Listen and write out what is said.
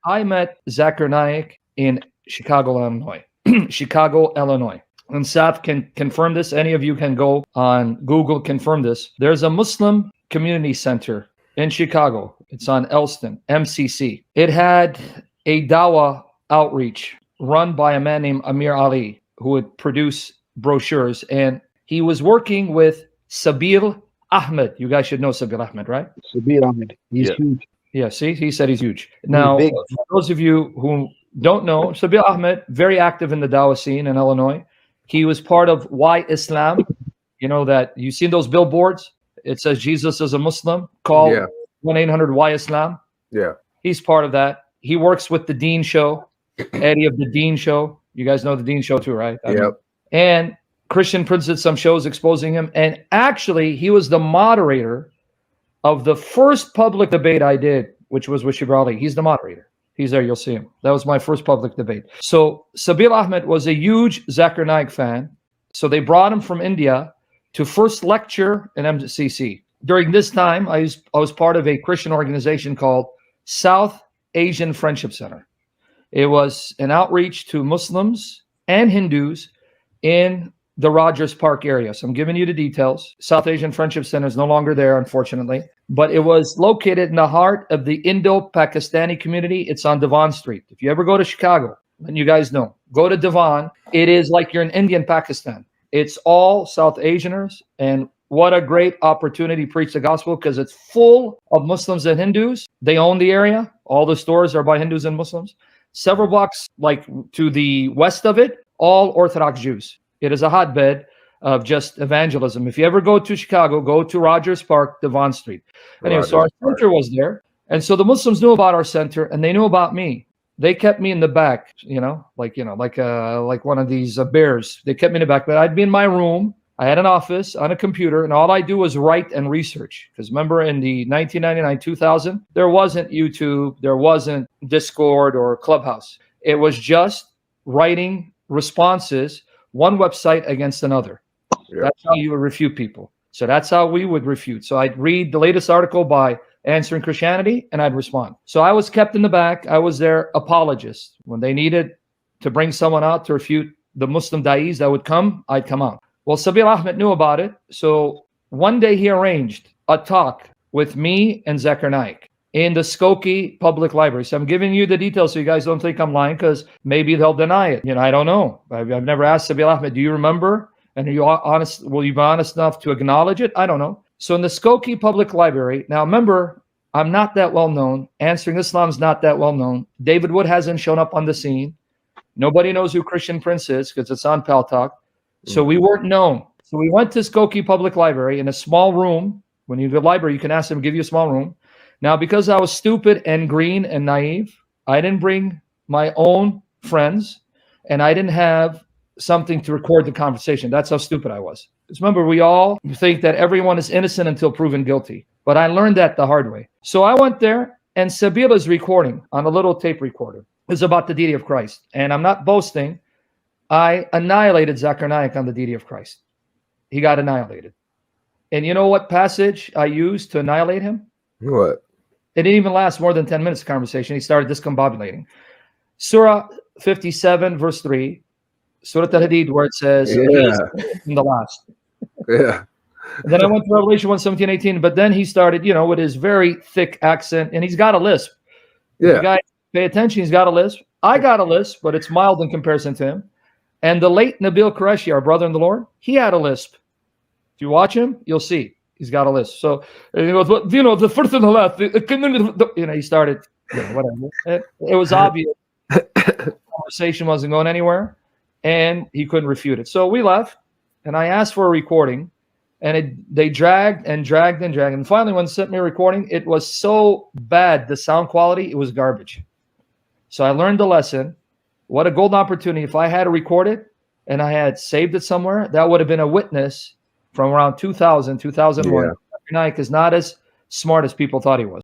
I met Zakir Naik in Chicago, Illinois. Chicago, Illinois. And Saf can confirm this. Any of you can go on Google, confirm this. There's a Muslim community center in Chicago. It's on Elston, MCC. It had a dawah outreach run by a man named Amir Ali, who would produce brochures. And he was working with Sabir Ahmed. You guys should know Sabir Ahmed, right? Sabir Ahmed. He's huge. Yeah, see, he said he's huge. Now, for those of you who don't know, Sabir Ahmed, very active in the dawah scene in Illinois. He was part of Why Islam. You know that you've seen those billboards. It says Jesus is a Muslim. Call 1-800 Islam. Yeah. He's part of that. He works with the Dean Show, Eddie of the Dean Show. You guys know the Dean Show too, right? Yep. And Christian Prince did some shows exposing him. And actually, he was the moderator of the first public debate I did, which was with Shibra Ali. He's the moderator. He's there. You'll see him. That was my first public debate. So Sabir Ahmed was a huge Zakir Naik fan. So they brought him from India to first lecture in MCC. During this time, I was part of a Christian organization called South Asian Friendship Center. It was an outreach to Muslims and Hindus in the Rogers Park area. So I'm giving you the details. South Asian Friendship Center is no longer there, unfortunately, but it was located in the heart of the Indo-Pakistani community. It's on Devon Street. If you ever go to Chicago, and you guys know, go to Devon. It is like you're in India and Pakistan. It's all South Asianers, and what a great opportunity to preach the gospel because it's full of Muslims and Hindus. They own the area. All the stores are by Hindus and Muslims. Several blocks like to the west of it, all Orthodox Jews. It is a hotbed of just evangelism. If you ever go to Chicago, go to Rogers Park, Devon Street. Anyway, so our center was there. And so the Muslims knew about our center and they knew about me. They kept me in the back, like one of these bears. They kept me in the back, but I'd be in my room. I had an office on a computer, and all I do was write and research. Because remember, in the 1999, 2000, there wasn't YouTube, there wasn't Discord or Clubhouse. It was just writing responses, one website against another. Yep. That's how you would refute people. So that's how we would refute. So I'd read the latest article by Answering Christianity, and I'd respond. So I was kept in the back. I was their apologist. When they needed to bring someone out to refute the Muslim da'is that would come, I'd come out. Well, Sabir Ahmed knew about it. So one day he arranged a talk with me and Zakir Naik in the Skokie Public Library. So I'm giving you the details so you guys don't think I'm lying because maybe they'll deny it. I don't know. I've never asked Sabir Ahmed, do you remember? And are you honest? Will you be honest enough to acknowledge it? I don't know. So in the Skokie Public Library, now remember, I'm not that well known. Answering Islam's not that well known. David Wood hasn't shown up on the scene. Nobody knows who Christian Prince is because it's on Pal Talk. So we weren't known. So we went to Skokie Public Library in a small room. When you go to the library, you can ask them to give you a small room. Now, because I was stupid and green and naive, I didn't bring my own friends, and I didn't have something to record the conversation. That's how stupid I was. Because remember, we all think that everyone is innocent until proven guilty. But I learned that the hard way. So I went there, and Sabir is recording on a little tape recorder. It's about the deity of Christ. And I'm not boasting. I annihilated Zakir Naik on the deity of Christ. He got annihilated. And you know what passage I used to annihilate him? What? It didn't even last more than 10 minutes of conversation. He started discombobulating. Surah 57, verse 3, Surah Al-Hadid, where it says, in the last. Yeah. And then I went to Revelation 1:17, 18, but then he started, with his very thick accent, and he's got a lisp. Yeah. You guys pay attention, he's got a lisp. I got a lisp, but it's mild in comparison to him. And the late Nabil Qureshi, our brother in the Lord, he had a lisp. If you watch him, you'll see he's got a lisp. So he goes, the first and the last, he started, whatever. It was obvious. The conversation wasn't going anywhere, and he couldn't refute it. So we left, and I asked for a recording, and they dragged and dragged and dragged. And finally, when they sent me a recording, it was so bad, the sound quality, it was garbage. So I learned the lesson. What a golden opportunity. If I had to record it and I had saved it somewhere, that would have been a witness from around 2000, 2001. Zakir Naik is not as smart as people thought he was.